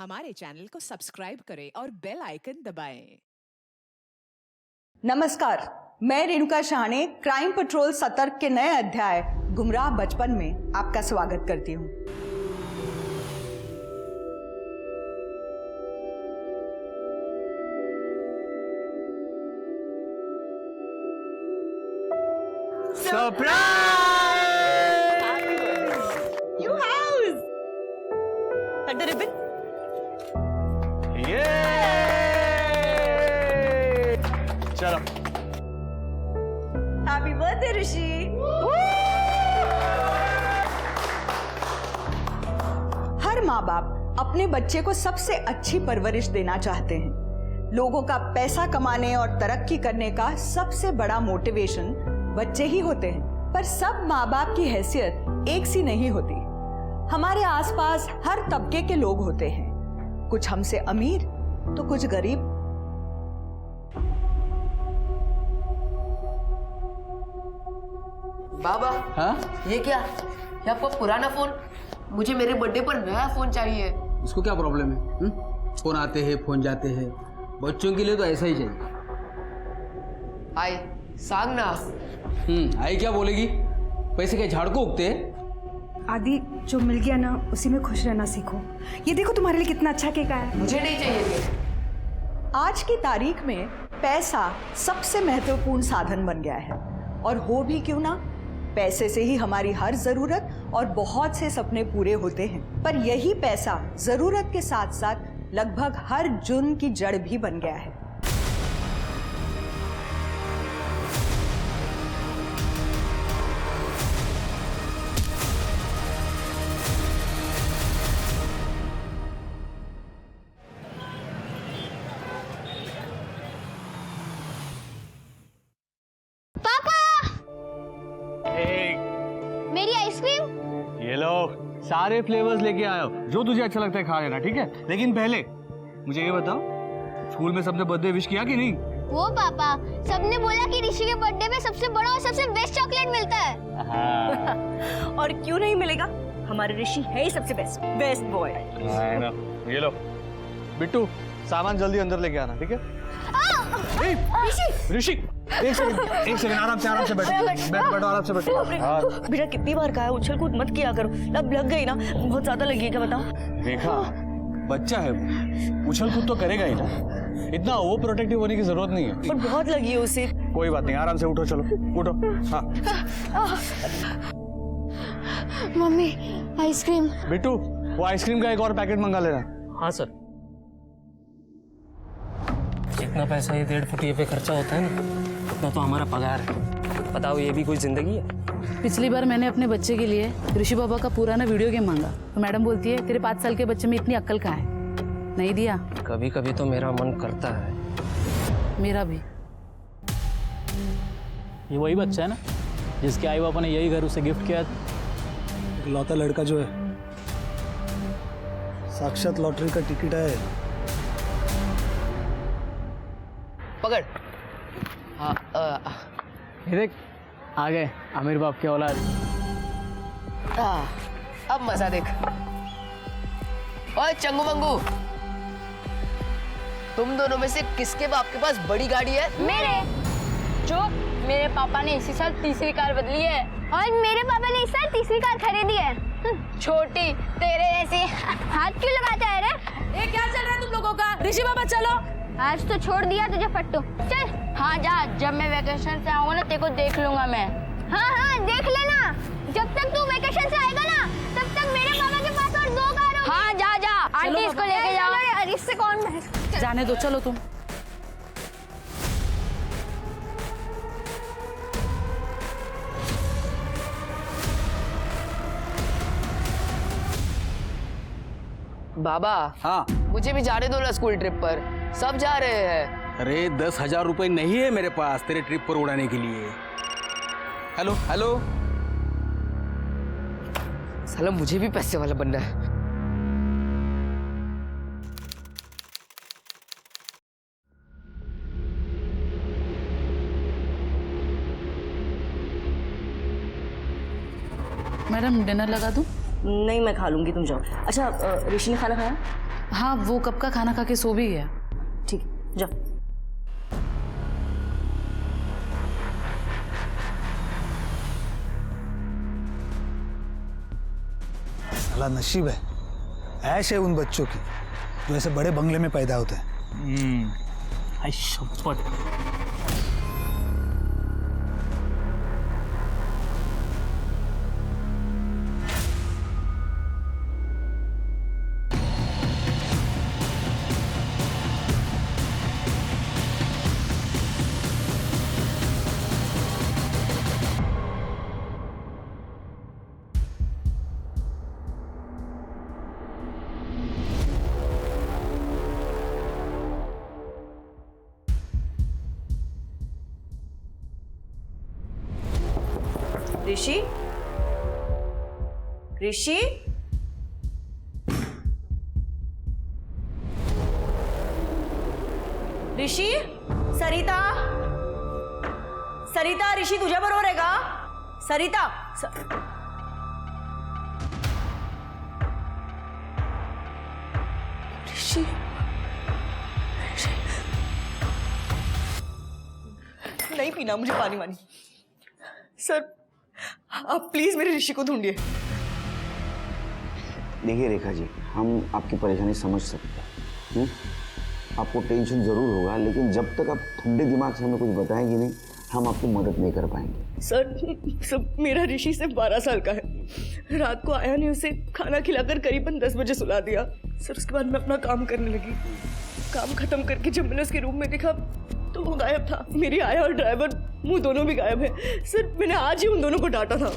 हमारे चैनल को सब्सक्राइब करें और बेल आइकन दबाएं। नमस्कार, मैं रेणुका शाहने क्राइम पेट्रोल सतर्क के नए अध्याय गुमराह बचपन में आपका स्वागत करती हूँ। You house! Cut the ribbon. चलो Happy birthday, ऋषि! हर माँ बाप अपने बच्चे को सबसे अच्छी परवरिश देना चाहते हैं। लोगों का पैसा कमाने और तरक्की करने का सबसे बड़ा मोटिवेशन बच्चे ही होते हैं। पर सब माँ बाप की हैसियत एक सी नहीं होती। हमारे आसपास हर तबके के लोग होते हैं, कुछ हमसे अमीर तो कुछ गरीब। बाबा, हाँ? ये क्या? ये आपका पुराना फोन? मुझे मेरे बर्थडे पर नया फोन चाहिए। उसको क्या प्रॉब्लम है? फोन आते हैं, फोन जाते हैं, बच्चों के लिए तो ऐसा ही चाहिए। आई सांग ना। आई क्या बोलेगी? पैसे के झाड़ को उगते हैं। आदि, जो मिल गया ना उसी में खुश रहना सीखो। ये देखो तुम्हारे लिए कितना अच्छा केक आया है। मुझे नहीं चाहिए ये। आज की तारीख में पैसा सबसे महत्वपूर्ण साधन बन गया है, और हो भी क्यों ना, पैसे से ही हमारी हर जरूरत और बहुत से सपने पूरे होते हैं। पर यही पैसा जरूरत के साथ साथ लगभग हर जुर्म की जड़ भी बन गया है। मेरी आइसक्रीम। ये लो, सारे फ्लेवर्स लेके आयो, जो तुझे अच्छा लगता है खा लेना, ठीक है? लेकिन पहले मुझे ये बताओ, स्कूल में सबने बर्थडे विश किया कि नहीं? वो पापा, सबने बोला कि ऋषि के बर्थडे में सबसे बड़ा और सबसे बेस्ट चॉकलेट मिलता है। हाँ। और क्यों नहीं मिलेगा? हमारे ऋषि है ही सबसे बेस्ट बॉय। ये लो, बिट्टू सामान जल्दी अंदर लेके आना, ठीक है? ऋषि, एक सेकंड, आराम से बैठो, आराम से बैठो। हाँ। बेटा कितनी बार कहा है उछल कूद मत किया करो, लब लग गई ना, बहुत ज्यादा लगी है, क्या बताओ? देखा, बच्चा है, उछल कूद तो करेगा ही ना, इतना ओवर प्रोटेक्टिव होने की जरूरत नहीं है। और बहुत लगी है उसे। कोई बात नहीं, आराम से उठो, चलो उठो। हाँ मम्मी, आइसक्रीम। बिट्टू, वो आइसक्रीम का एक और पैकेट मंगा लेना। हाँ सर। जितना पैसा ये 1.5 फुटिये पे खर्चा होता है ना, उतना तो हमारा पगार है। बताओ, ये भी कोई जिंदगी है? पिछली बार मैंने अपने बच्चे के लिए ऋषि बाबा का पुराना वीडियो गेम मांगा, तो मैडम बोलती है तेरे 5 साल के बच्चे में इतनी अक्ल कहाँ है, नहीं दिया। कभी कभी तो मेरा मन करता है। मेरा भी। ये वही बच्चा है ना जिसके आई बापा ने यही घर उसे गिफ्ट किया? लौता लड़का जो है, साक्षात लॉटरी का टिकट है। पकड़। हाँ, ये देख, आ गए आमिर बाप के औलाद। अब मजा देख। ओए चंगू मंगू, तुम दोनों में से किसके बाप के पास बड़ी गाड़ी है? मेरे। जो मेरे पापा ने इसी साल तीसरी कार बदली है, और मेरे पापा ने इस साल तीसरी कार खरीदी है। छोटी, तेरे ऐसे हाथ क्यों लगाता है रे? ये क्या चल रहा है तुम लोगों का? ऋषि बाबा चलो। आज तो छोड़ दिया तुझे फट्टू। चल। हाँ जा, जब मैं वेकेशन से आऊंगा ना तेरे को देख लूंगा मैं। हाँ देख लेना। जब तक तू वेकेशन से आएगा ना, तब तक मेरे पापा के पास और 2 कार होगी। हाँ जा, आंटी इसको लेके जाओ। अरे इससे कौन जाने दो, चलो तुम। बाबा, हाँ, मुझे भी जाने दो ना स्कूल ट्रिप पर, सब जा रहे हैं। अरे 10,000 रुपए नहीं है मेरे पास तेरे ट्रिप पर उड़ाने के लिए। हेलो हेलो, साला मुझे भी पैसे वाला बनना है। मैडम डिनर लगा दूं? नहीं मैं खा लूंगी, तुम जाओ। अच्छा ऋषि ने खाना खाया? हाँ, वो कब का खाना खा के सो भी गया। ठीक, जाओ। साला नसीब है, ऐश है उन बच्चों की जो ऐसे बड़े बंगले में पैदा होते हैं। आई शपथ। ऋषि, ऋषि, ऋषि, सरिता, सरिता, ऋषि तुझ्या बरोबर आहे का? सरिता, ऋषि, नहीं पीना मुझे पानी वानी। सर आप प्लीज मेरे ऋषि को ढूंढिए। देखिए रेखा जी, हम आपकी परेशानी समझ सकते हैं। आपको टेंशन जरूर होगा, लेकिन जब तक आप ठंडे दिमाग से हमें कुछ बताएंगे नहीं, हम आपकी मदद नहीं कर पाएंगे। सर मेरा ऋषि सिर्फ 12 साल का है। रात को आया नहीं, उसे खाना खिलाकर करीबन 10 बजे सुला दिया। सर उसके बाद मैं अपना काम करने लगी। काम खत्म करके जब मैंने उसके रूम में देखा तो वो गायब था। मेरी आया और ड्राइवर मुंह दोनों भी गायब है। सर मैंने आज ही उन दोनों को डांटा था।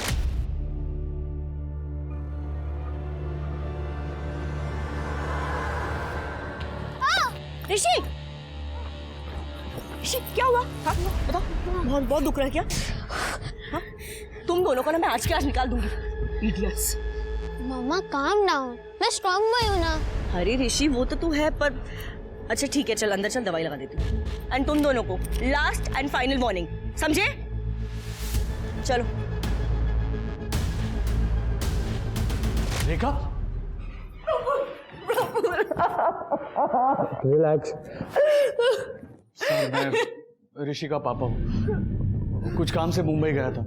ऋषि, ऋषि क्या हुआ? हाँ बताओ, बहुत बहुत दुख रहा है क्या? हाँ? तुम दोनों को ना मैं आज के आज निकाल दूंगी। इडियट्स। मम्मा काम डाउन, मैं स्ट्रांग बॉय हूँ ना। अरे ऋषि वो तो तू है, पर अच्छा ठीक है, चल अंदर चल, दवाई लगा देती हूँ। एंड तुम दोनों को लास्ट एंड फाइनल वार्निंग, समझे? चलो। रेखा, रिलैक्स। सर मैं ऋषि का पापा हूँ। कुछ काम से मुंबई गया था,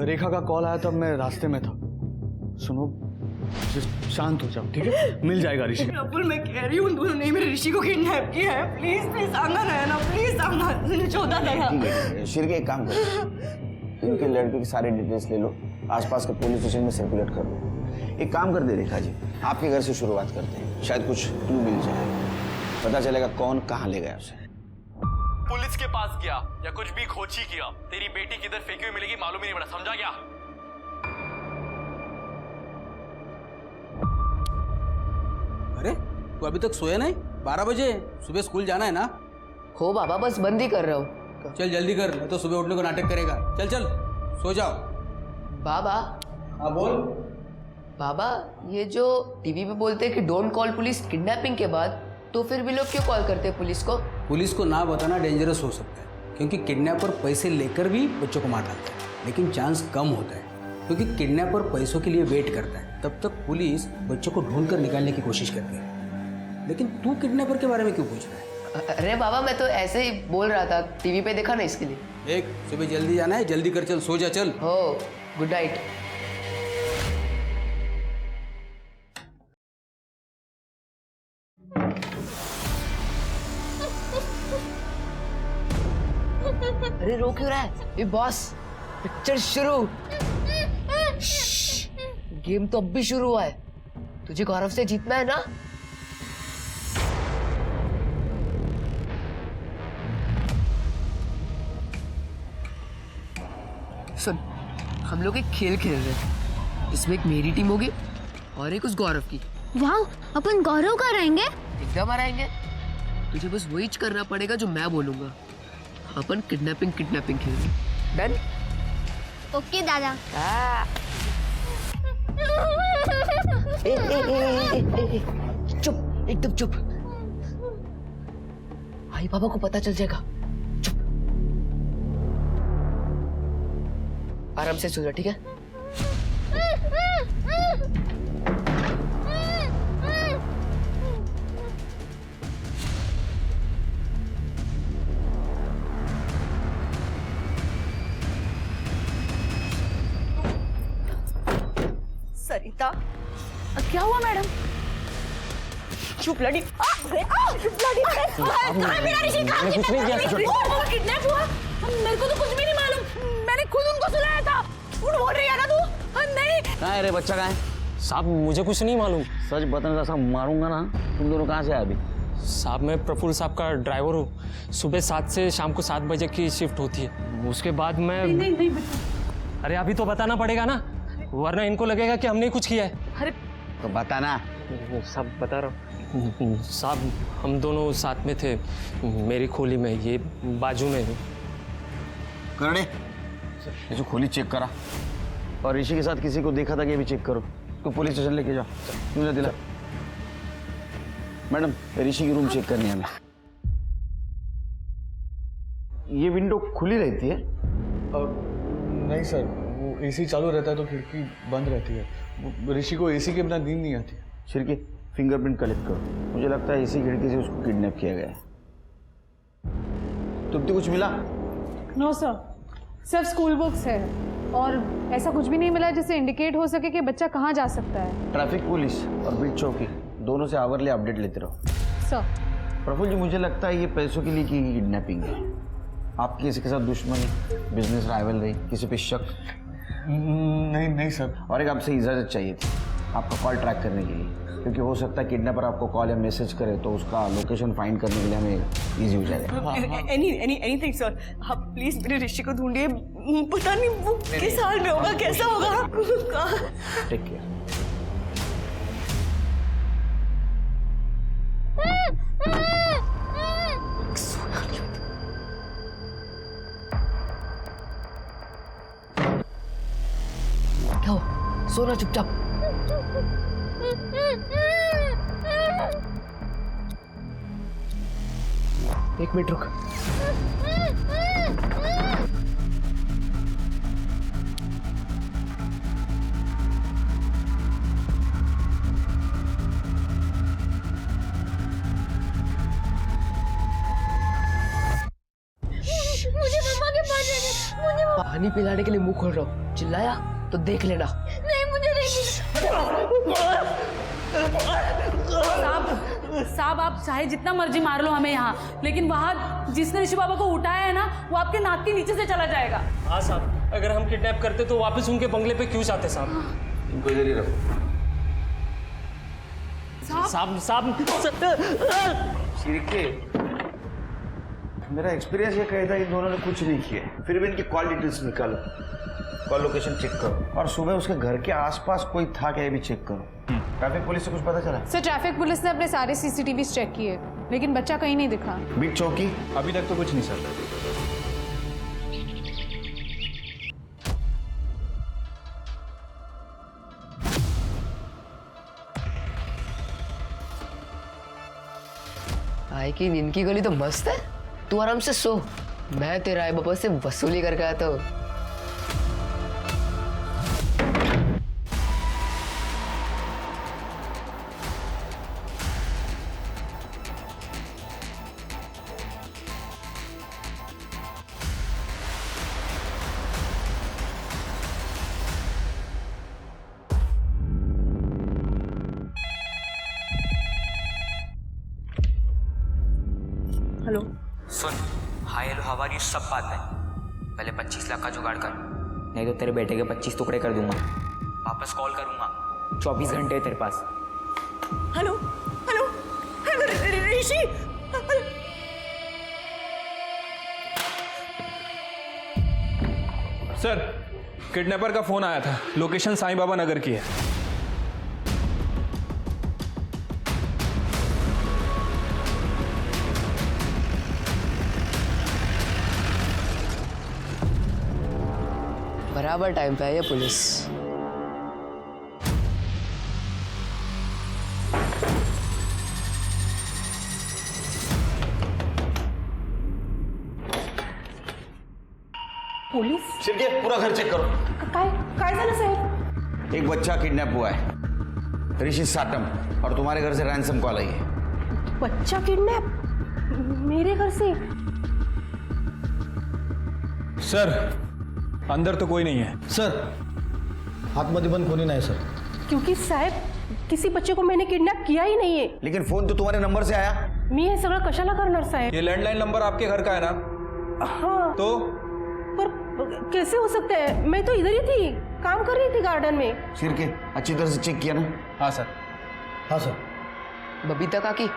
रेखा का कॉल आया तब मैं रास्ते में था। सुनो, शांत हो जाओ, ठीक है? मिल जाएगा ऋषि। प्रफुल मैं कह रही हूँ उन दोनों ने मेरे ऋषि को किडनैप किया है। प्लीज प्लीज आंगन है ना, प्लीज आंगन। 14 था। शिरके एक काम करो, इनके लड़के की सारी डिटेल्स ले लो, आसपास के पुलिस स्टेशन में सर्कुलेट कर लो। एक काम कर दे रेखा जी, आपके घर से शुरुआत करते हैं, शायद कुछ क्लू मिल जाए, पता चलेगा कौन कहाँ ले गया उसे। पुलिस के पास गया या कुछ भी खोजी किया, तेरी बेटी किधर फेंकी हुई मिलेगी मालूम ही नहीं पड़ा, समझा क्या? अरे तू अभी तक सोया नहीं? 12 बजे, सुबह स्कूल जाना है ना? हो बाबा, बस बंद ही कर रहा हूँ। चल जल्दी कर, नहीं तो सुबह उठने को नाटक करेगा। चल चल सो जाओ। बाबा। हाँ बोल। बाबा ये जो टीवी पे बोलते हैं कि डोंट कॉल पुलिस किडनैपिंग के बाद, तो फिर भी लोग क्यों कॉल करते हैं पुलिस को? पुलिस को ना बताना डेंजरस हो सकता है, क्योंकि किडनैपर पैसे लेकर भी बच्चों को मार डालता है, लेकिन चांस कम होता है क्योंकि किडनैपर पैसों के लिए वेट करता है। तब तक पुलिस बच्चों को ढूंढ कर निकालने की कोशिश करती है। लेकिन तू किडनैपर के बारे में क्यों पूछ रहा है? अरे बाबा मैं तो ऐसे ही बोल रहा था, टीवी पे देखा ना इसके लिए। एक सुबह जल्दी जाना है, जल्दी कर, चल सो जा। चल हो, गुड नाइट। अरे रो क्यों रहा है? ये बॉस, पिक्चर शुरू। गेम तो अब भी शुरू हुआ है, तुझे गौरव से जीतना है ना? सुन, हम लोग एक खेल खेल रहे हैं, इसमें एक मेरी टीम होगी और एक उस गौरव की। वाह, अपन गौरव का रहेंगे? एकदम हराएंगे। तुझे बस वही करना पड़ेगा जो मैं बोलूंगा। अपन किडनैपिंग किडनैपिंग खेलेंगे। डन? ओके दादा। चुप, एकदम चुप। भाई पापा को पता चल जाएगा। चुप, आराम से सो जा, ठीक है? क्या हुआ मैडम? चुप ब्लडी ब्लडी मेरा ऋषि कहाँ कुछ नहीं किया। किडनैप हुआ? मेरे को तो कुछ भी नहीं मालूम, मैंने खुद उनको सुनाया था। झूठ बोल रही है ना तू? नहीं। कहाँ है रे बच्चा, कहाँ है? साहब मुझे कुछ नहीं मालूम। सच बताने का सब मारूंगा ना। तुम दोनों कहाँ से आए अभी? साहब मैं प्रफुल्ल साहब का ड्राइवर हूँ। सुबह 7 से शाम को 7 बजे की शिफ्ट होती है। उसके बाद मैं नहीं अरे अभी तो बताना पड़ेगा ना, वरना इनको लगेगा कि हमने कुछ किया है। अरे तो बताना। सब बता रहा हूँ साहब, हम दोनों साथ में थे मेरी खोली में, ये बाजू में। करने ये जो खोली चेक करा, और ऋषि के साथ किसी को देखा था कि ये भी चेक करो। तो पुलिस स्टेशन लेके जाओ। मुझे दिला मैडम, ऋषि की रूम चेक करनी है हमें। ये विंडो खुली रहती है? नहीं सर, वो एसी चालू रहता है तो खिड़की बंद रहती है। ऋषि को एसी के बिना नींद नहीं आती। छिड़के फिंगरप्रिंट कलेक्ट करो। मुझे लगता है इसी खिड़की से उसको किडनैप किया गया है। तुमको कुछ मिला? नो सर, सिर्फ स्कूल बुक्स है और ऐसा कुछ भी नहीं मिला जिससे इंडिकेट हो सके कि बच्चा कहाँ जा सकता है। ट्रैफिक पुलिस और बीट चौकी दोनों से आवरली अपडेट लेते रहो। सर प्रफुल्ल जी, मुझे लगता है ये पैसों के लिए की किडनैपिंग है। आपकी किसी के साथ दुश्मनी, बिजनेस राइवलरी, किसी पे शक? नहीं सर। और एक आपसे इजाज़त चाहिए थी आपका कॉल ट्रैक करने के लिए, क्योंकि हो सकता है किडनैपर आपको कॉल या मैसेज करे तो उसका लोकेशन फाइंड करने के लिए हमें इजी हो जाएगा। एनीथिंग सर, आप प्लीज मेरे ऋषि को ढूंढिए। पता नहीं वो किस हाल में होगा, कैसा होगा। Take care. क्या हो? सोना चुपचाप। एक मिनट रुक। मुझे मम्मा के पास जाना, मुझे पानी पिलाने के लिए मुंह खोल रहा हूँ, चिल्लाया तो देख लेना। नहीं, मुझे नहीं। साहब आप चाहे जितना मर्जी मार लो हमें यहाँ, लेकिन वहाँ जिसने ऋषि बाबा को उठाया है ना, वो आपके नाक के नीचे से चला जाएगा। हाँ साहब, अगर हम किडनैप करते तो वापस उनके बंगले पे क्यों जाते साहब? इनको इधर ही रखो। साहब छिड़के, मेरा एक्सपीरियंस ये कहता है इन दोनों ने कुछ नहीं किया, फिर भी इनकी कॉल डिटेल्स निकालो, कॉल लोकेशन चेक करो, और सुबह उसके घर के आसपास कोई था क्या ये भी चेक करो। ट्रैफिक पुलिस से कुछ पता चला? सर ट्रैफिक पुलिस ने अपने सारे सीसीटीवी चेक किए, लेकिन बच्चा कहीं नहीं दिखा। बीट चौकी? अभी तक तो कुछ नहीं सर। आई की नींद की गोली तो मस्त है। तू आराम से सो, मैं तेरा आई बाबा से वसूली करके आता हूँ। हेलो सुन, हाय हेलो हवारी सब बात है, पहले 25 लाख का जुगाड़ कर, नहीं तो तेरे बेटे के 25 टुकड़े कर दूंगा। वापस कॉल करूंगा, 24 घंटे तेरे पास। हेलो हेलो हेलो ऋषि, सर किडनैपर का फोन आया था, लोकेशन साईं बाबा नगर की है। बराबर टाइम पे है ये पुलिस। पुलिस? छिड़के पूरा घर चेक करो। काय झालं साहेब? एक बच्चा किडनैप हुआ है, ऋषि साटम, और तुम्हारे घर से रैंसम कॉल आई है। बच्चा किडनैप? मेरे घर से? सर अंदर तो कोई नहीं है। सर आतमध्ये पण कोणी नाही सर। क्योंकि साहेब किसी बच्चे को मैंने किडनैप किया ही नहीं है। लेकिन फोन तो तुम्हारे नंबर से आया। मी हे सगळं कशाला करणार साहेब? ये लैंडलाइन नंबर आपके घर का है ना? हाँ। तो पर कैसे हो सकता है? मैं तो इधर ही थी, काम कर रही थी गार्डन में। शिर्के अच्छी तरह से चेक किया ना? हाँ सर। हाँ सर। बबीता काकी,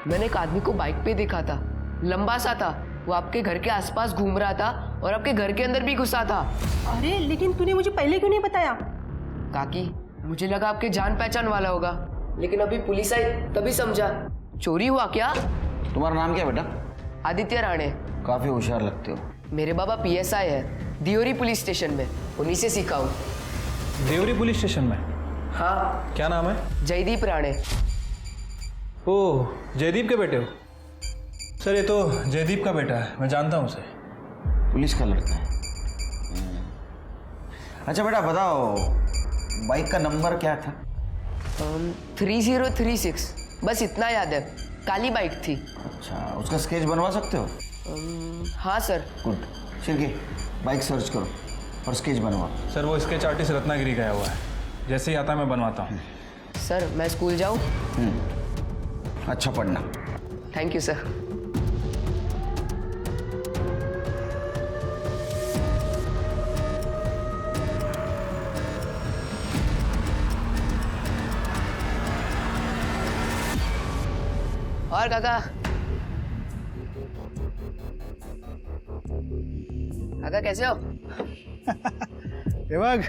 मैंने एक आदमी को बाइक पे देखा था, लंबा सा था, वो आपके घर के आसपास घूम रहा था और आपके घर के अंदर भी घुसा था। अरे लेकिन तूने मुझे पहले क्यों नहीं बताया? काकी, मुझे लगा आपके जान पहचान वाला होगा, लेकिन अभी पुलिस आई तभी समझा। चोरी हुआ क्या? तुम्हारा नाम क्या बेटा? आदित्य राणे। काफी होशियार लगते हो। मेरे बाबा PSI है, दियोरी पुलिस स्टेशन में, उन्हीं से सीखा हूँ। देवरी पुलिस स्टेशन में? हाँ। क्या नाम है? जयदीप राणे। ओह, जयदीप के बेटे हो? सर ये तो जयदीप का बेटा है, मैं जानता हूँ उसे। पुलिस का लड़का है। अच्छा बेटा बताओ, बाइक का नंबर क्या था? 3036, बस इतना याद है। काली बाइक थी। अच्छा, उसका स्केच बनवा सकते हो? हाँ sir. Good. Shirke, bike search करो और स्केच बनवाओ। सर वो स्केच आर्टिस्ट रत्नागिरी गया हुआ है, जैसे ही आता मैं बनवाता हूँ। सर मैं स्कूल जाऊँ? अच्छा पढ़ना। Thank you sir. और काका, काका कैसे हो? ये बग,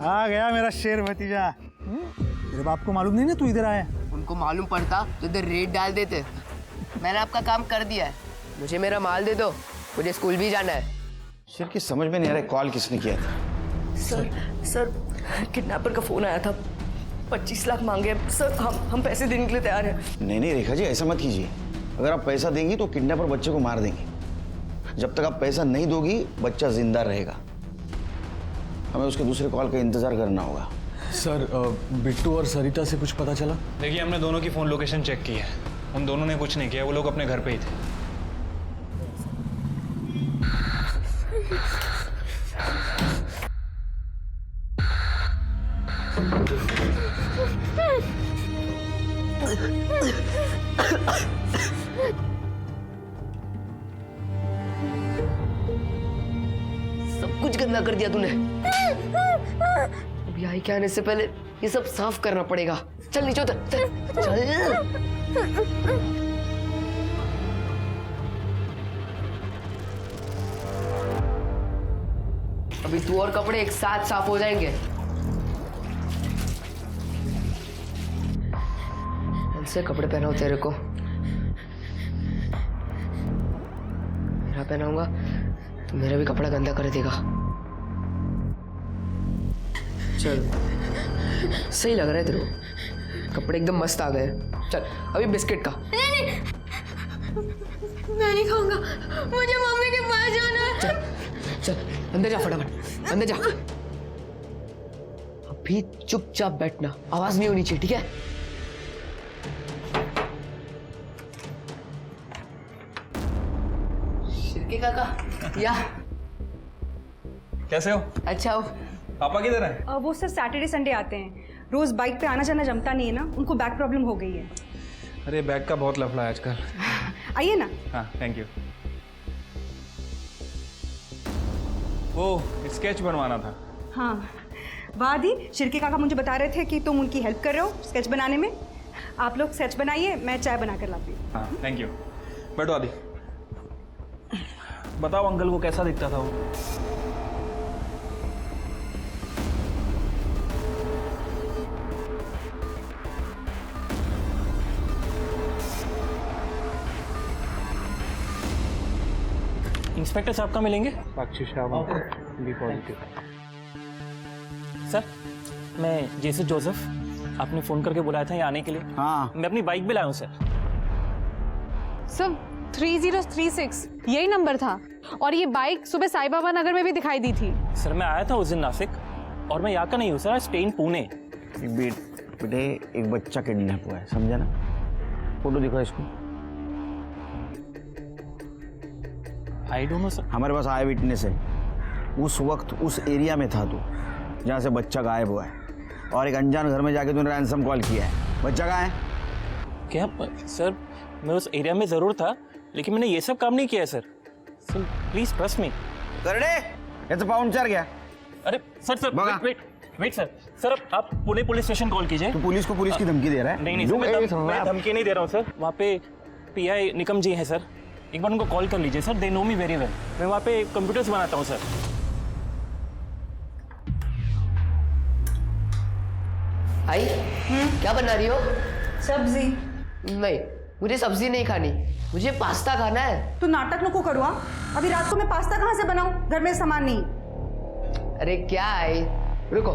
आ गया मेरा शेर भतीजा। तेरे बाप को मालूम नहीं ना तू इधर आया? उनको मालूम पड़ता तो इधर रेड डाल देते। मैंने आपका काम कर दिया है, मुझे मेरा माल दे दो, मुझे स्कूल भी जाना है। शिर्के समझ में नहीं आ रहा कॉल किसने किया था? सर किडनैपर का फोन आया था, 25 लाख मांगे सर। हम पैसे देने के लिए तैयार हैं। नहीं रेखा जी, ऐसा मत कीजिए। अगर आप पैसा देंगी तो किडनैपर बच्चे को मार देंगे। जब तक आप पैसा नहीं दोगी बच्चा जिंदा रहेगा। हमें उसके दूसरे कॉल का इंतजार करना होगा। सर बिट्टू और सरिता से कुछ पता चला? देखिए हमने दोनों की फ़ोन लोकेशन चेक की है, उन दोनों ने कुछ नहीं किया, वो लोग अपने घर पे ही थे। सब कुछ गंदा कर दिया तूने। अब यहाँ के आने से पहले ये सब साफ करना पड़ेगा। चल नीचे उतर, चल। अभी तू और कपड़े एक साथ साफ हो जाएंगे। ऐसे कपड़े पहनाओ तेरे को। मेरा पहनाऊंगा तो मेरा भी कपड़ा गंदा कर देगा। चल, सही लग रहा है तेरे को, कपड़े एकदम मस्त आ गए। चल अभी बिस्किट का। नहीं, मैं नहीं खाऊंगा, मुझे मम्मी के पास जाना है। चल चल अंदर जा, फटाफट अंदर जा। अभी चुपचाप बैठना, आवाज नहीं होनी चाहिए, ठीक है? शिर्के काका, या कैसे हो? अच्छा हो। पापा किधर हैं? वो सर सैटरडे संडे आते हैं, रोज बाइक पे आना जाना जमता नहीं है ना, उनको बैक प्रॉब्लम हो गई है। अरे बैग का बहुत लफड़ा है आजकल। आइए ना। हाँ थैंक यू। वो स्केच बनवाना था। हाँ वादी, शिर्के काका मुझे बता रहे थे कि तुम उनकी हेल्प कर रहे हो स्केच बनाने में। आप लोग स्केच बनाइए, मैं चाय बना कर लाती हूँ। हाँ थैंक यू। बैठो आदि। बताओ अंकल को कैसा दिखता था वो? इंस्पेक्टर साहब का मिलेंगे? साक्षी शाह बी पॉजिटिव। सर मैं जेसी जोसेफ, आपने फ़ोन करके बुलाया था यहाँ आने के लिए। हाँ मैं अपनी बाइक भी लाया हूँ सर। सर 3036 यही नंबर था, और ये बाइक सुबह साई बाबा नगर में भी दिखाई दी थी। सर मैं आया था उस दिन नासिक, और मैं यहाँ का नहीं हूँ सर, स्पेन पुणे। बेटे एक बच्चा किडनैप हुआ है, समझा ना? फोटो दिखा इसको। I don't know sir. हमारे पास आई विटनेस है, उस वक्त उस एरिया में था तू जहाँ से बच्चा गायब हुआ है। और एक अनजान घर में जाके तूने रैंसम कॉल किया है। बच्चा कहाँ है? क्या सर, मैं उस एरिया में ज़रूर था, लेकिन मैंने ये सब काम नहीं किया है sir. Sir please trust me. करड़े, ये तो पाउंचर गया। अरे सर वेट सर आप पुणे पुलिस स्टेशन कॉल कीजिए। तू पुलिस को पुलिस की धमकी दे रहा है? नहीं सर, मैं धमकी नहीं दे रहा हूँ सर। वहाँ पे पीआई निकम जी हैं सर, एक बार उनको कॉल कर लीजिए sir. They know me very well. मैं वहाँ पे कंप्यूटर्स बनाता हूँ सर। आई क्या बना रही हो? सब्जी। नहीं, मुझे सब्जी नहीं खानी, मुझे पास्ता खाना है। तू नाटक नको करो। अभी रात को मैं पास्ता कहाँ से बनाऊं? घर में सामान नहीं। अरे क्या है, रुको,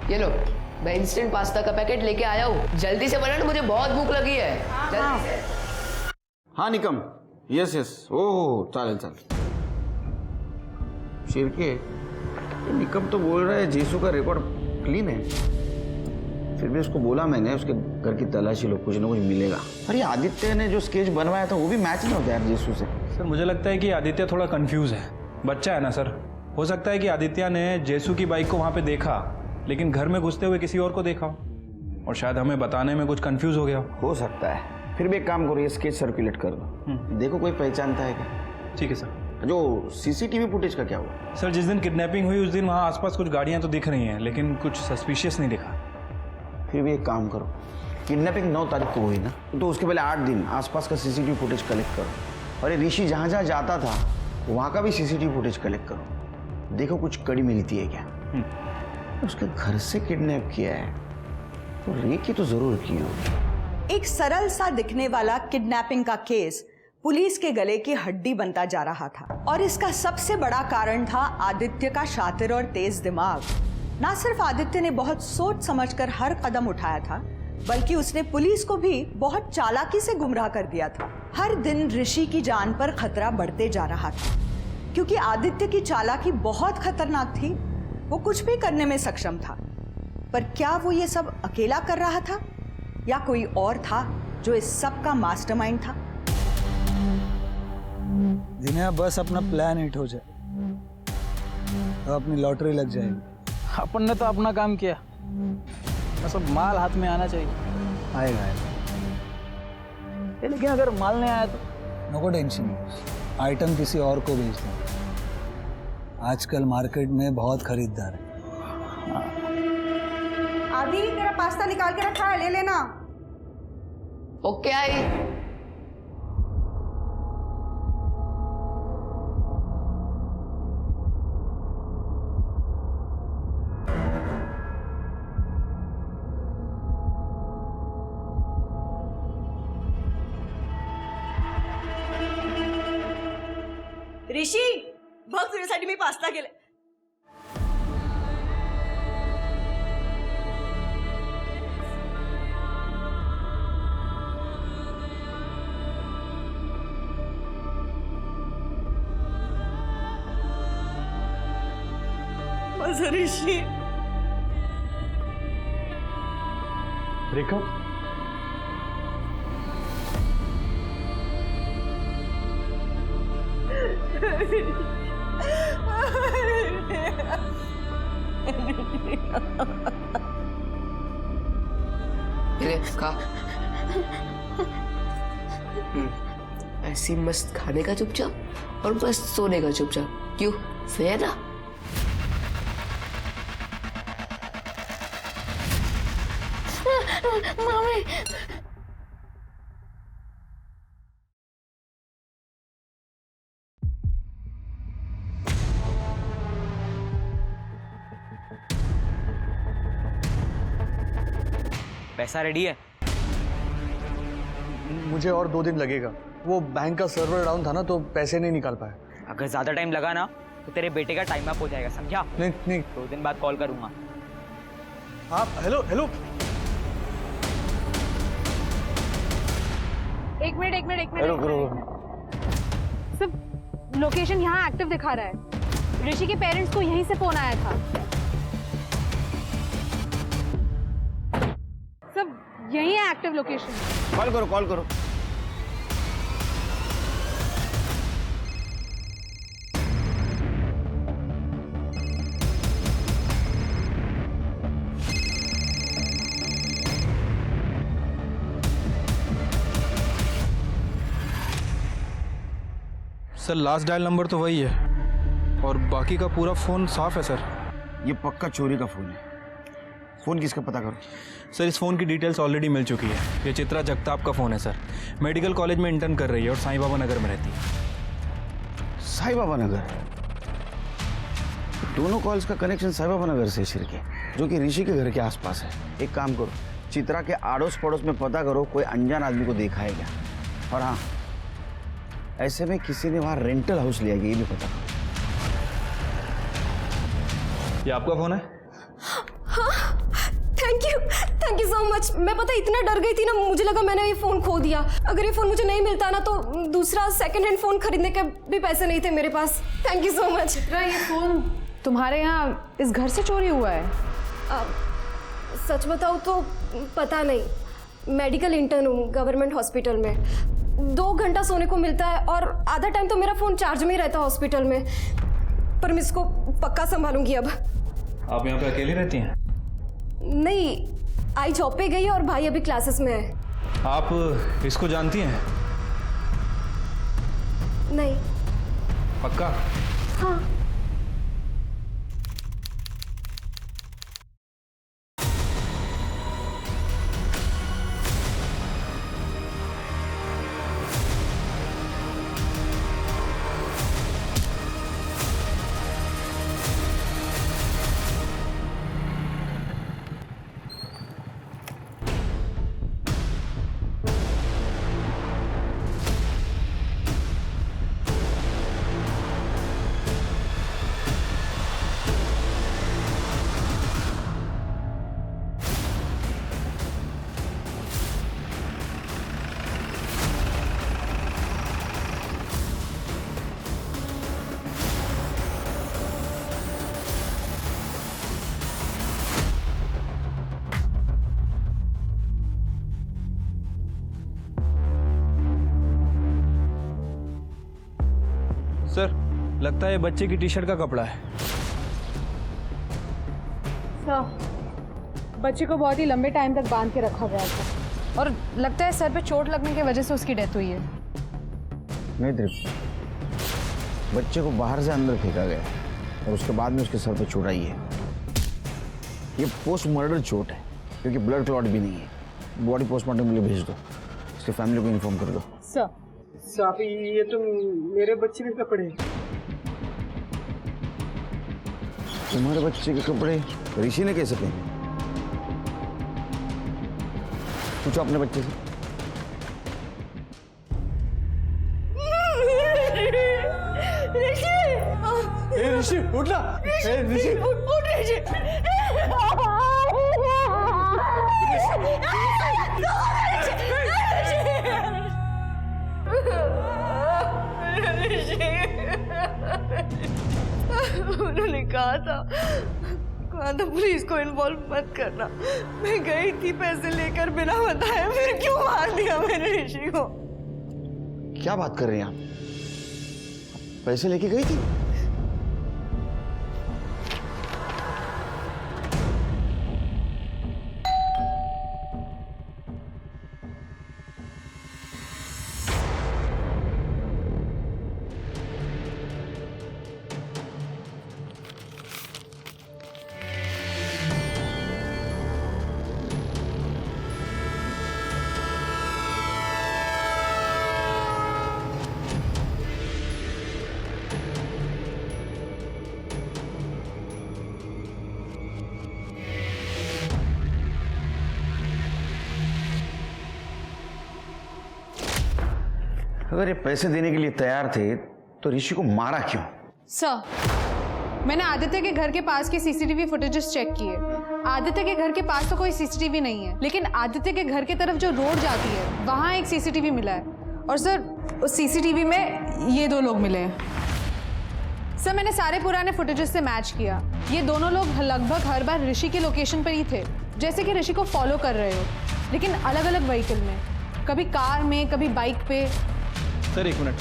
ये लो, मैं इंस्टेंट पास्ता का पैकेट लेके आया हूँ। जल्दी से बनाना, मुझे बहुत भूख लगी है। जल्दी से। हाँ निकम, यस ओह चालेल शिरके, निकम तो बोल रहा है जेसू का रिकॉर्ड क्लीन है। फिर भी उसको बोला मैंने उसके घर की तलाशी लो, कुछ ना कुछ मिलेगा। अरे आदित्य ने जो स्केच बनवाया था वो भी मैच नहीं होता यार जेसू से। सर मुझे लगता है कि आदित्य थोड़ा कंफ्यूज है, बच्चा है ना सर। हो सकता है कि आदित्य ने जेसू की बाइक को वहाँ पे देखा, लेकिन घर में घुसते हुए किसी और को देखा, और शायद हमें बताने में कुछ कंफ्यूज हो गया। हो सकता है। फिर भी एक काम करो, ये स्केच सर्कुलेट कर दो, देखो कोई पहचानता है क्या। ठीक है सर। जो सीसीटीवी फुटेज का क्या हुआ? सर जिस दिन किडनैपिंग हुई उस दिन वहाँ आसपास कुछ गाड़ियाँ तो दिख रही हैं, लेकिन कुछ सस्पिशियस नहीं दिखा। फिर भी एक काम करो, किडनैपिंग 9 तारीख को हुई ना, तो उसके पहले 8 दिन आसपास का सीसीटीवी फुटेज कलेक्ट करो। और ये ऋषि जहाँ जहाँ जाता था वहाँ का भी सीसीटीवी फुटेज कलेक्ट करो, देखो कुछ कड़ी मिलती है क्या। उसके घर से किडनैप किया है तो रेप की तो जरूर की होगी। एक सरल सा दिखने वाला किडनैपिंग का केस पुलिस के गले की हड्डी बनता जा रहा था, और इसका सबसे बड़ा कारण था आदित्य का शातिर और तेज दिमाग। ना सिर्फ आदित्य ने बहुत सोच समझकर हर कदम उठाया था, बल्कि उसने पुलिस को भी बहुत चालाकी से गुमराह कर दिया था। हर दिन ऋषि की जान पर खतरा बढ़ते जा रहा था, क्योंकि आदित्य की चालाकी बहुत खतरनाक थी। वो कुछ भी करने में सक्षम था, पर क्या वो ये सब अकेला कर रहा था या कोई और था जो इस सब का मास्टरमाइंड था? जिन्हें बस अपना प्लान हिट हो जाए तो अपनी लॉटरी लग जाएगी। अपन ने तो अपना काम किया, बस अब माल हाथ में आना चाहिए। आएगा लेकिन अगर माल नहीं आया तो? नो टेंशन, आइटम किसी और को भेज दो। आजकल मार्केट में बहुत खरीदार है। आदि तेरा पास्ता निकाल के रखा है, ले लेना। Okay I. ऋषी बघ तुझ्यासाठी मी पास्ता केले। माझा ऋषी। रेखा, खा। ऐसी मस्त खाने का चुपचाप और मस्त सोने का चुपचाप। क्यों, सही है ना? मम्मी पैसा रेडी है? मुझे और 2 दिन लगेगा। वो बैंक का सर्वर डाउन था ना, तो पैसे नहीं निकाल पाए। अगर ज्यादा टाइम लगा ना तो तेरे बेटे का टाइम अप हो जाएगा, समझा? नहीं 2 दिन बाद कॉल करूंगा। हाँ हेलो। एक मिनट सिर्फ लोकेशन यहाँ एक्टिव दिखा रहा है। ऋषि के पेरेंट्स को यहीं से फोन आया था। सब यही है एक्टिव लोकेशन। कॉल करो। सर लास्ट डायल नंबर तो वही है और बाकी का पूरा फ़ोन साफ है सर। ये पक्का चोरी का फ़ोन है। फ़ोन किसका पता करो। सर इस फ़ोन की डिटेल्स ऑलरेडी मिल चुकी है। ये चित्रा जगताप का फ़ोन है सर। मेडिकल कॉलेज में इंटर्न कर रही है और साईं बाबा नगर में रहती है। साईं बाबा नगर? दोनों कॉल्स का कनेक्शन साईं बाबा नगर से शिरके, जो कि ऋषि के घर के आसपास है। एक काम करो, चित्रा के आड़ोस पड़ोस में पता करो कोई अनजान आदमी को देखा है क्या। और हाँ, ऐसे में किसी ने वहाँ रेंटल हाउस लिया ये भी पता करो। ये आपका फ़ोन है? हाँ, थैंक यू सो मच। मैं पता इतना डर गई थी ना, मुझे लगा मैंने ये फ़ोन खो दिया। अगर ये फ़ोन मुझे नहीं मिलता ना तो दूसरा सेकंड हैंड फ़ोन खरीदने के भी पैसे नहीं थे मेरे पास। Thank you so much. ये फ़ोन तुम्हारे यहाँ इस घर से चोरी हुआ है? सच बताऊँ तो पता नहीं। मेडिकल इंटर्न हूँ गवर्नमेंट हॉस्पिटल में। 2 घंटा सोने को मिलता है और आधा टाइम तो मेरा फ़ोन चार्ज में ही रहता है हॉस्पिटल में। पर मैं इसको पक्का संभालूंगी अब। आप यहाँ पे अकेली रहती हैं? नहीं, आई जॉब पे गई और भाई अभी क्लासेस में है। आप इसको जानती हैं? नहीं। पक्का? हाँ। सर लगता है ये बच्चे की टी शर्ट का कपड़ा है। बच्चे को बहुत ही लंबे टाइम तक बांध के रखा गया था और लगता है सर पे चोट लगने की वजह से उसकी डेथ हुई है। नहीं दीप, बच्चे को बाहर से अंदर फेंका गया और उसके बाद में उसके सर पे चोट आई है। ये पोस्ट मर्डर चोट है क्योंकि ब्लड क्लॉट भी नहीं है। बॉडी पोस्टमार्टम के लिए भेज दो, उसके फैमिली को इन्फॉर्म कर दो। साहब ये तो मेरे बच्चे के कपड़े। तुम्हारे बच्चे के कपड़े ऋषि ने कैसे पहने? पूछो अपने बच्चे से। ऋषि उठ ना। ऋषि उठ ऋषि। उन्होंने कहा था पुलिस को इन्वॉल्व मत करना। मैं गई थी पैसे लेकर बिना बताए, फिर क्यों मार दिया मैंने ऋषि को? क्या बात कर रहे हैं आप? पैसे लेके गई थी? अगर ये पैसे देने के लिए तैयार थे तो ऋषि को मारा क्यों? सर मैंने आदित्य के घर के पास की सीसीटीवी फुटेजेस चेक किए। आदित्य के घर के पास तो कोई सीसीटीवी नहीं है, लेकिन आदित्य के घर की तरफ जो रोड जाती है वहाँ एक सीसीटीवी मिला है। और सर उस सीसीटीवी में ये 2 लोग मिले हैं। सर मैंने सारे पुराने फुटेजेस से मैच किया। ये दोनों लोग लगभग हर बार ऋषि के लोकेशन पर ही थे, जैसे कि ऋषि को फॉलो कर रहे हो, लेकिन अलग अलग व्हीकल में, कभी कार में कभी बाइक पे। Sir 1 minute.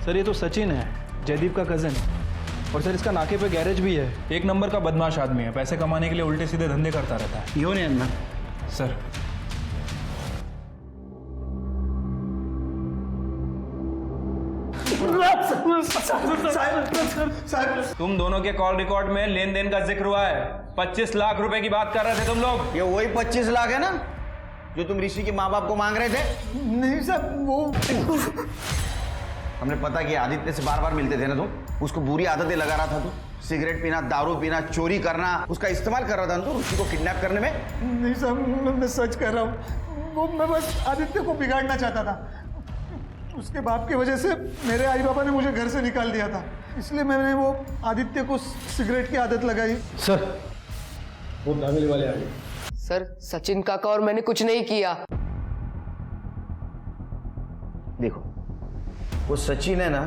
सर ये तो सचिन है, जयदीप का कज़न। और सर इसका नाके पे गैरेज भी है। 1 नंबर का बदमाश आदमी है, पैसे कमाने के लिए उल्टे सीधे धंधे करता रहता है। यो नहीं अंदर। सर तुम दोनों के कॉल रिकॉर्ड में लेन देन का जिक्र हुआ है। 25 लाख रुपए की बात कर रहे थे तुम लोग। ये वही 25 लाख है ना जो तुम ऋषि के माँ बाप को मांग रहे थे? नहीं सर, वो हमने पता किया, आदित्य से बार बार मिलते थे ना तुम, उसको बुरी आदतें लगा रहा था तू, सिगरेट पीना, दारू पीना, चोरी करना, उसका इस्तेमाल कर रहा था तू ऋषि को किडनैप करने में। नहीं सर, मैं सच कर रहा हूँ। वो मैं बस आदित्य को बिगाड़ना चाहता था। उसके बाप की वजह से मेरे आई बाबा ने मुझे घर से निकाल दिया था, इसलिए मैंने वो आदित्य को सिगरेट की आदत लगाई। सर वो दावेली वाले आ गए। सर सचिन काका और मैंने कुछ नहीं किया। देखो वो सचिन है ना,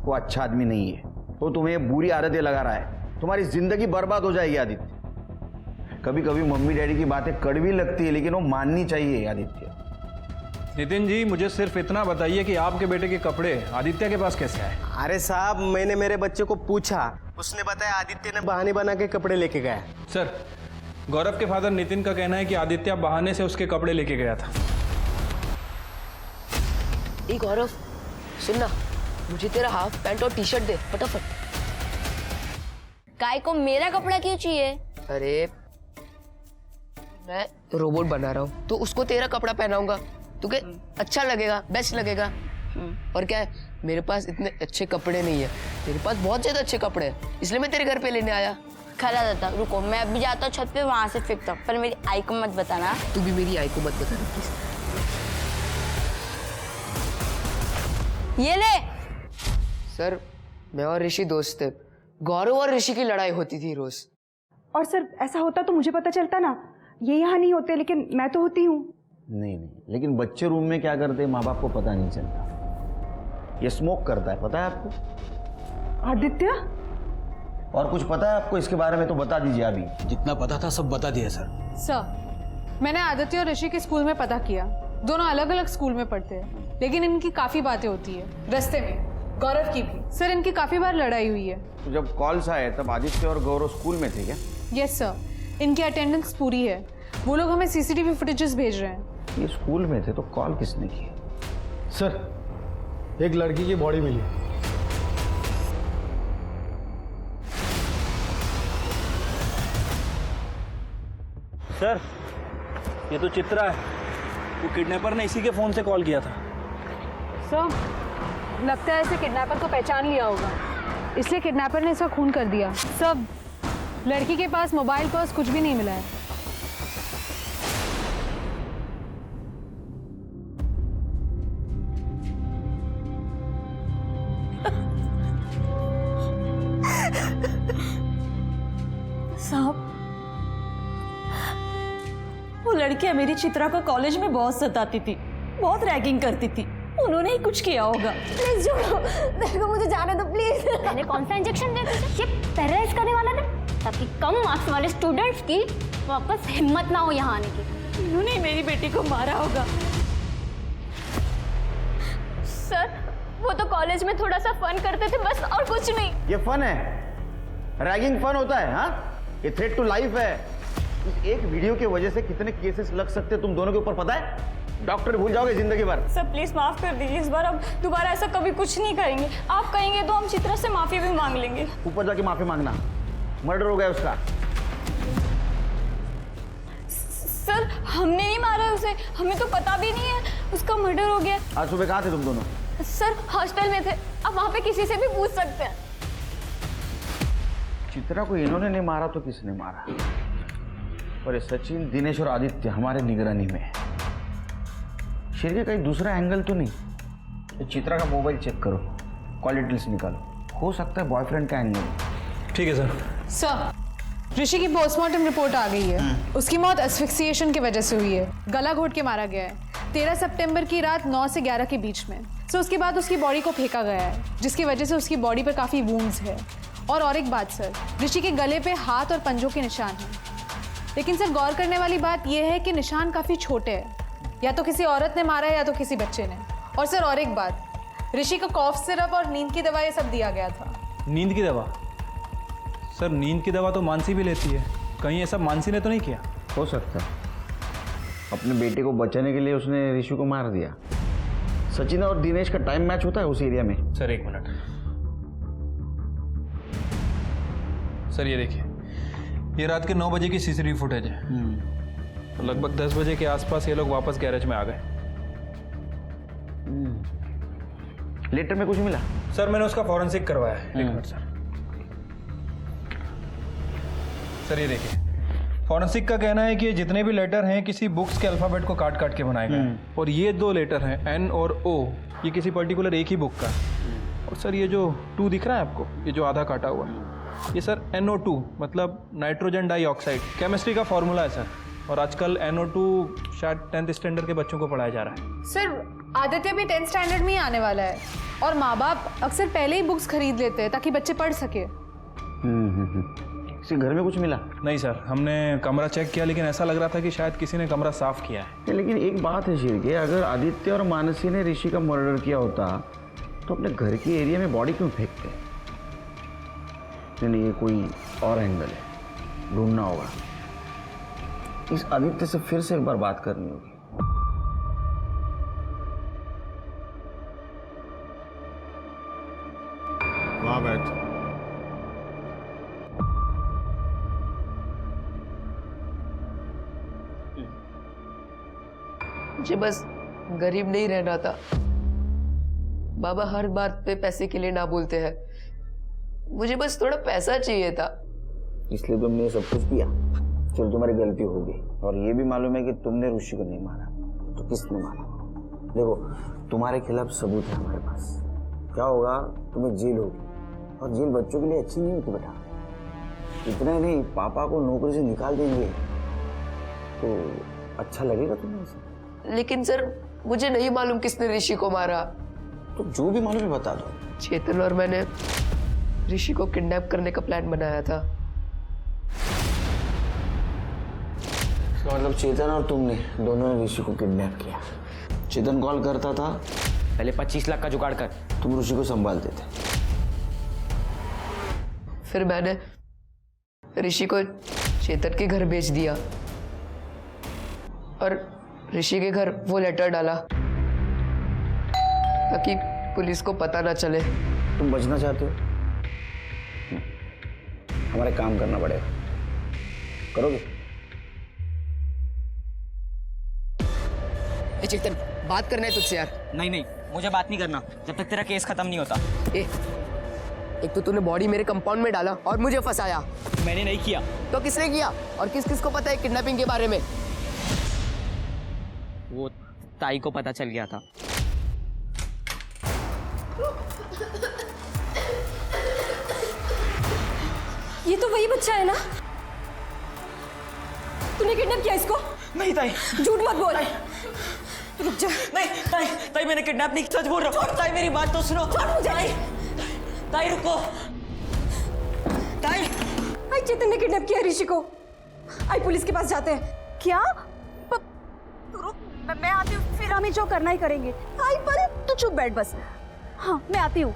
वो अच्छा आदमी नहीं है, वो तुम्हें बुरी आदतें लगा रहा है, तुम्हारी जिंदगी बर्बाद हो जाएगी आदित्य। कभी कभी मम्मी डैडी की बातें कड़वी लगती है लेकिन वो माननी चाहिए आदित्य। नितिन जी, मुझे सिर्फ इतना बताइए कि आपके बेटे के कपड़े आदित्य के पास कैसे आए? अरे साहब, मैंने मेरे बच्चे को पूछा, उसने बताया आदित्य ने बहाने बना के कपड़े लेके गया। सर, गौरव के फादर नितिन का कहना है कि आदित्य बहाने से उसके कपड़े लेके गया था। ए गौरव, सुन ना, मुझे तेरा हाफ पैंट और टी शर्ट दे फटाफट। काय को मेरा कपड़ा क्यों चाहिए? अरे मैं रोबोट बना रहा हूँ तो उसको तेरा कपड़ा पहनाऊंगा, तुझे अच्छा लगेगा, बेस्ट लगेगा। और क्या है, मेरे पास इतने अच्छे कपड़े नहीं है, तेरे पास बहुत ज्यादा अच्छे कपड़े हैं, इसलिए मैं तेरे घर पे लेने आया। खरा दादा, रुको, मैं अभी जाता हूँ छत पे, वहां से फेंकता हूँ, पर मेरी आई को मत बताना। तू भी मेरी आई को मत बता प्लीज। ये ले। सर मैं और ऋषि दोस्त थे, गौरव और ऋषि की लड़ाई होती थी रोज। और सर ऐसा होता तो मुझे पता चलता ना, ये यहाँ नहीं होते लेकिन मैं तो होती हूँ। नहीं, लेकिन बच्चे रूम में क्या करते हैं माँ बाप को पता नहीं चलता। ये स्मोक करता है, पता है आपको? आदित्य? और कुछ पता है आपको इसके बारे में तो बता दीजिए अभी। जितना पता था सब बता दिया सर। सर, मैंने आदित्य और ऋषि के स्कूल में पता किया, दोनों अलग अलग स्कूल में पढ़ते हैं, लेकिन इनकी काफी बातें होती है रास्ते में, गौरव की भी। सर इनकी काफी बार लड़ाई हुई है। तो जब कॉल्स आए तब आदित्य और गौरव स्कूल में थे क्या? यस सर, इनकी अटेंडेंस पूरी है, वो लोग हमें सीसीटीवी फुटेजेस भेज रहे हैं। ये स्कूल में थे तो कॉल किसने की? सर एक लड़की की बॉडी मिली। सर ये तो चित्रा है, वो किडनैपर ने इसी के फोन से कॉल किया था। सर लगता है इसे किडनैपर को पहचान लिया होगा, इसलिए किडनैपर ने इसका खून कर दिया। सब लड़की के पास मोबाइल पर्स कुछ भी नहीं मिला है। साहब, वो लड़कियां मेरी चित्रा को कॉलेज में बहुत सताती थी, बहुत रैगिंग करती थी, उन्होंने ही कुछ किया होगा। प्लीज छोड़ो, देखो मुझे जाने दो प्लीज। मैंने कौन सा इंजेक्शन दिया तुझे? ये टेरराइज करने वाला था, ताकि कम मार्क्स वाले स्टूडेंट्स की वापस हिम्मत ना हो यहाँ आने की। उन्होंने ही मेरी बेटी को मारा होगा। सर वो तो कॉलेज में थोड़ा सा फन करते थे बस, और कुछ नहीं। ये फन है? रैगिंग फन होता है? हाँ, ये थ्रेट टू लाइफ है। इस एक वीडियो की वजह से कितने केसेस लग सकते हैं तुम दोनों के ऊपर पता है? डॉक्टर भूल जाओगे जिंदगी भर। सर प्लीज माफ कर दीजिए, इस बार अब दोबारा ऐसा कभी कुछ नहीं करेंगे। आप कहेंगे तो हम चित्रा से माफी भी मांग लेंगे। ऊपर जाके माफी मांगना, मर्डर हो गया उसका। सर हमने नहीं मारा उसे, हमें तो पता भी नहीं है उसका मर्डर हो गया। आज सुबह कहाँ थे तुम दोनों? सर हॉस्टल में थे, आप वहाँ पे किसी से भी पूछ सकते हैं। चित्रा को इन्होंने नहीं मारा तो किसने मारा? और ये सचिन, दिनेश और आदित्य हमारे निगरानी में है। शेर के कहीं दूसरा एंगल तो नहीं? तो चित्रा का मोबाइल चेक करो, कॉल डिटेल्स निकालो, हो सकता है बॉयफ्रेंड का एंगल। ठीक है सर। सर ऋषि की पोस्टमार्टम रिपोर्ट आ गई है, उसकी मौत एस्फिक्सिएशन की वजह से हुई है, गला घोट के मारा गया है 13 सितंबर की रात 9 से 11 के बीच में। सो उसके बाद उसकी बॉडी को फेंका गया है, जिसकी वजह से उसकी बॉडी पर काफ़ी वूंड्स है। और एक बात सर, ऋषि के गले पे हाथ और पंजों के निशान हैं, लेकिन सर गौर करने वाली बात यह है कि निशान काफ़ी छोटे हैं, या तो किसी औरत ने मारा है या तो किसी बच्चे ने। और सर और एक बात, ऋषि को कॉफ सिरप और नींद की दवा ये सब दिया गया था। नींद की दवा? सर नींद की दवा तो मानसी भी लेती है, कहीं ऐसा मानसी ने तो नहीं किया? हो सकता है अपने बेटे को बचाने के लिए उसने ऋषि को मार दिया। सचिन और दिनेश का टाइम मैच होता है उस एरिया में। सर एक मिनट, सर ये देखिए, ये रात के 9 बजे की सीसीटीवी फुटेज है। तो लगभग 10 बजे के आसपास ये लोग वापस गैरेज में आ गए। लेटर में कुछ मिला? सर मैंने उसका फॉरेंसिक करवाया है। एक मिनट सर ये देखिए, फॉरेंसिक का कहना है कि ये जितने भी लेटर हैं किसी बुक्स के अल्फाबेट को काट काट के बनाए गए हैं। और ये 2 लेटर हैं N और O, ये किसी पर्टिकुलर एक ही बुक का है। और सर ये जो 2 दिख रहा है आपको, ये जो आधा काटा हुआ है, ये सर NO2 मतलब नाइट्रोजन डाइऑक्साइड केमिस्ट्री का फॉर्मूला है सर। और आजकल NO2 शायद 10th स्टैंडर्ड के बच्चों को पढ़ाया जा रहा है। सर आदित्य भी 10th स्टैंडर्ड में ही आने वाला है और माँ बाप अक्सर पहले ही बुक्स खरीद लेते हैं ताकि बच्चे पढ़ सके। किसी घर में कुछ मिला? नहीं सर, हमने कमरा चेक किया लेकिन ऐसा लग रहा था कि शायद किसी ने कमरा साफ किया है। लेकिन एक बात है शिर्के, अगर आदित्य और मानसी ने ऋषि का मर्डर किया होता तो अपने घर के एरिया में बॉडी क्यों फेंकते? नहीं, ये कोई और एंगल है, ढूंढना होगा। इस आदित्य से फिर से एक बार बात करनी होगी। वहां बैठ। मुझे बस गरीब नहीं रहना था। बाबा हर बात पे पैसे के लिए ना बोलते हैं। मुझे बस थोड़ा पैसा चाहिए था, इसलिए तुमने ये सब कुछ किया। चलो तुम्हारी गलती हो गई, और ये भी मालूम है कि तुमने ऋषि को नहीं मारा, तो किसने मारा? देखो, तुम्हारे खिलाफ सबूत है हमारे पास। क्या होगा, तुम्हें जेल होगी, और जेल बच्चों के लिए अच्छी नहीं होती बेटा। इतना नहीं, पापा को नौकरी से निकाल देंगे तो अच्छा लगेगा तुम्हें उसे? लेकिन सर मुझे नहीं मालूम किसने ऋषि को मारा। तो जो भी मालूम है बता दो। चेतन और मैंने ऋषि को किडनैप करने का प्लान बनाया था। तो मतलब चेतन और तुमने दोनों ने ऋषि को किडनैप किया। चेतन कॉल करता था, पहले 25 लाख का जुगाड़ कर, तुम ऋषि को संभालते थे। फिर मैंने ऋषि को चेतन के घर भेज दिया और ऋषि के घर वो लेटर डाला ताकि पुलिस को पता ना चले। तुम बचना चाहते हो? हमारे काम करना पड़ेगा, करोगे? चेतन, बात करना है तुझसे यार। नहीं, मुझे बात नहीं करना जब तक तेरा केस खत्म नहीं होता। एक तो तूने बॉडी मेरे कंपाउंड में डाला और मुझे फंसाया। मैंने नहीं किया। तो किसने किया? और किस किस को पता है किडनैपिंग के बारे में? वो ताई को पता चल गया था। ये तो वही बच्चा है ना? तूने किडनैप किया इसको? नहीं ताई, झूठ मत बोल। रुक जा। नहीं ताई मैंने किडनैप नहीं, सच बोल रहा हूँ। ताई मेरी बात तो सुनो। ताई रुको। ताई चेतन ने किडनैप किया ऋषि को। आई पुलिस के पास जाते हैं। क्या? तू रुक, मैं आती हूँ, फिर हमें जो करना ही करेंगे। आई पर तू चुप बैठ बस। हाँ मैं आती हूँ।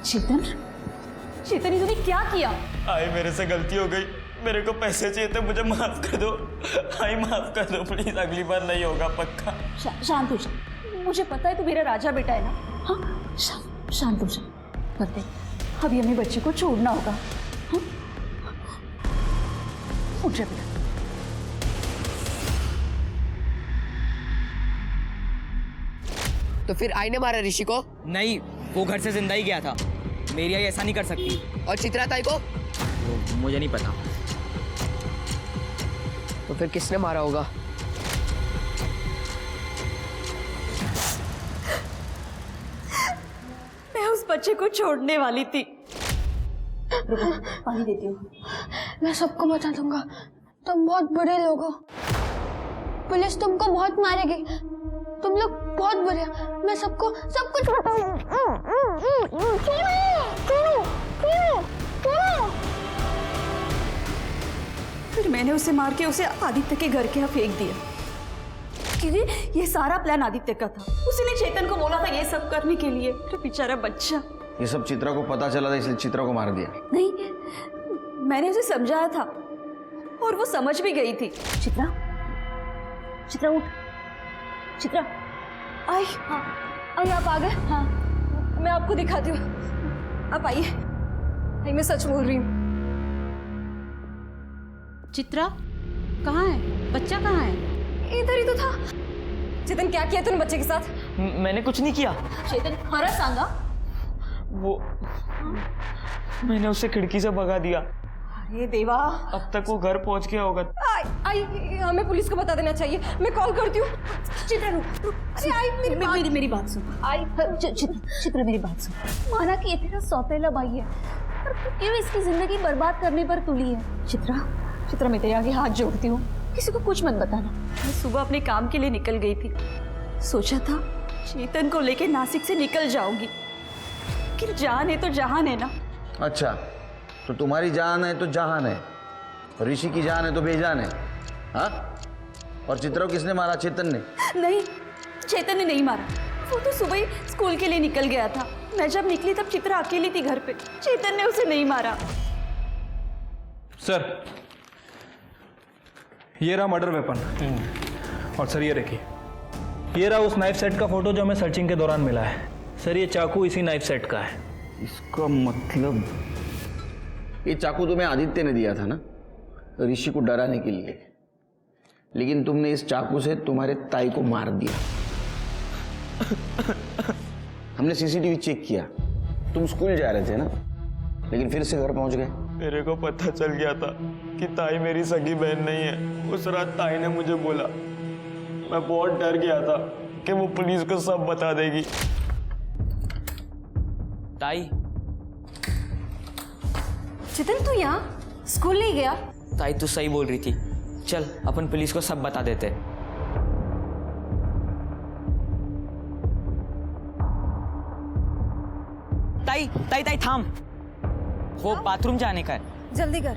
चेतन, चेतन तूने क्या किया? आई मेरे से गलती हो गई, मेरे को पैसे चाहिए थे, मुझे माफ कर दो। आई माफ कर दो प्लीज, अगली बार नहीं होगा पक्का। शांत हो जा, मुझे पता है तू मेरा राजा बेटा है ना। हाँ शांत हो जा। करते अभी हमें बच्चे को छोड़ना होगा। हाँ? उठ जा बेटा। तो फिर आई ने मारा ऋषि को? नहीं, वो घर से जिंदा ही गया था। मेरी आई ऐसा नहीं कर सकती। और चित्रा ताई को? मुझे नहीं पता। तो फिर किसने मारा होगा? मैं उस बच्चे को छोड़ने वाली थी। पानी देती हूँ। मैं सबको बता दूंगा, तुम बहुत बुरे लोग हो। पुलिस तुमको बहुत मारेगी, तुम लोग बहुत बुरे हो। मैं सबको सब कुछ बताऊंगा। फिर मैंने उसे मार के उसे आदित्य के घर के यहाँ फेंक दिया, क्योंकि ये सारा प्लान आदित्य का था। उसी ने चेतन को बोला था ये सब करने के लिए। तो बेचारा बच्चा। ये सब चित्रा को पता चला था इसलिए चित्रा को मार दिया? नहीं, मैंने उसे समझाया था और वो समझ भी गई थी। चित्रा, चित्रा उठ, चित्रा आई। हाँ आई, आप आ गए? हाँ मैं आपको दिखाती हूँ, आप आइए। नहीं मैं सच बोल रही हूँ। चित्रा कहाँ है? बच्चा कहाँ है? इधर ही तो था। चेतन क्या किया तूने बच्चे के साथ? मैंने कुछ नहीं किया। चेतन खरा सांगा? वो मैंने उसे खिड़की से भगा दिया। अरे देवा, अब तक वो घर पहुंच गया होगा। आई हमें पुलिस को बता देना चाहिए। मैं कॉल करती हूँ। चित्रा रुक रुक। अरे आई मेरी बात सुन। आई चित्रा मेरी बात सुन। माना कि ये तेरा सौतेला भाई है, पर तू क्यों इसकी जिंदगी बर्बाद करने पर तुली है? चित्रा मैं तेरे आगे हाथ जोड़ती हूँ, किसी को कुछ मत बताना। मैं सुबह अपने काम के लिए निकल गई थी। सोचा था चेतन को लेके नासिक से निकल जाऊंगी, लेकिन जान है तो जहान है ना। अच्छा, तो तुम्हारी जान है तो जहान है, ऋषि की जान है तो बेजान है। हाँ, और चित्रा को किसने मारा? चेतन ने? नहीं, चेतन ने नहीं मारा। वो तो सुबह ही स्कूल के लिए निकल गया था। मैं जब निकली तब चित्रा अकेली थी घर पे। चेतन ने उसे नहीं मारा। सर, ये रहा मर्डर वेपन। और सर ये देखिए, ये रहा उस नाइफ सेट का फोटो जो हमें सर्चिंग के दौरान मिला है। सर ये चाकू इसी नाइफ सेट का है। इसका मतलब ये चाकू तुम्हें आदित्य ने दिया था ना, ऋषि को डराने के लिए, लेकिन तुमने इस चाकू से तुम्हारे ताई को मार दिया। हमने सीसीटीवी चेक किया, तुम स्कूल जा रहे थे ना, लेकिन फिर से घर पहुंच गए। मेरे को पता चल गया था कि ताई मेरी सगी बहन नहीं है। उस रात ताई ने मुझे बोला, मैं बहुत डर गया था कि वो पुलिस को सब बता देगी। ताई, चेतन तू यहाँ स्कूल नहीं गया? ताई तू सही बोल रही थी, चल अपन पुलिस को सब बता देते। ताई ताई ताई थाम, वो बाथरूम जाने का है। जल्दी कर।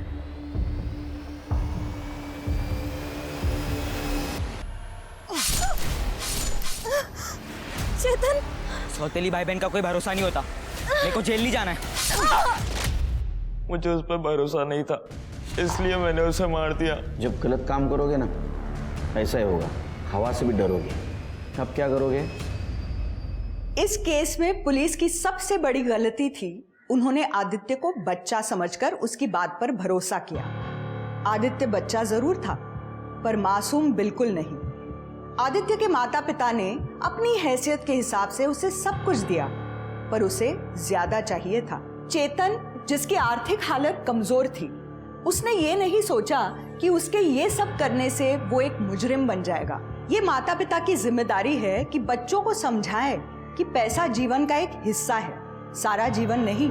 चेतन, सौतेली भाई बहन का कोई भरोसा नहीं होता। मेरे को जेल नहीं जाना है। मुझे उस पर भरोसा नहीं था, इसलिए मैंने उसे मार दिया। जब गलत काम करोगे ना, ऐसा ही होगा, हवा से भी डरोगे। अब क्या करोगे? इस केस में पुलिस की सबसे बड़ी गलती थी, उन्होंने आदित्य को बच्चा समझकर उसकी बात पर भरोसा किया। आदित्य बच्चा जरूर था, पर मासूम बिल्कुल नहीं। आदित्य के माता पिता ने अपनी हैसियत के हिसाब से उसे सब कुछ दिया, पर उसे ज्यादा चाहिए था। चेतन, जिसकी आर्थिक हालत कमजोर थी, उसने ये नहीं सोचा कि उसके ये सब करने से वो एक मुजरिम बन जाएगा। ये माता पिता की जिम्मेदारी है कि बच्चों को समझाए कि पैसा जीवन का एक हिस्सा है, सारा जीवन नहीं।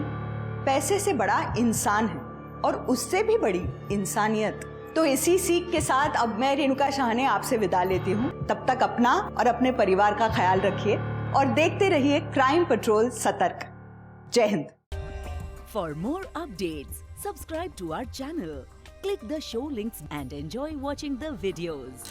पैसे से बड़ा इंसान है, और उससे भी बड़ी इंसानियत। तो इसी सीख के साथ अब मैं रेणुका शाहने आपसे विदा लेती हूँ। तब तक अपना और अपने परिवार का ख्याल रखिए और देखते रहिए क्राइम पेट्रोल सतर्क। जय Hind. For more updates, subscribe to our channel, click the show links and enjoy watching the videos.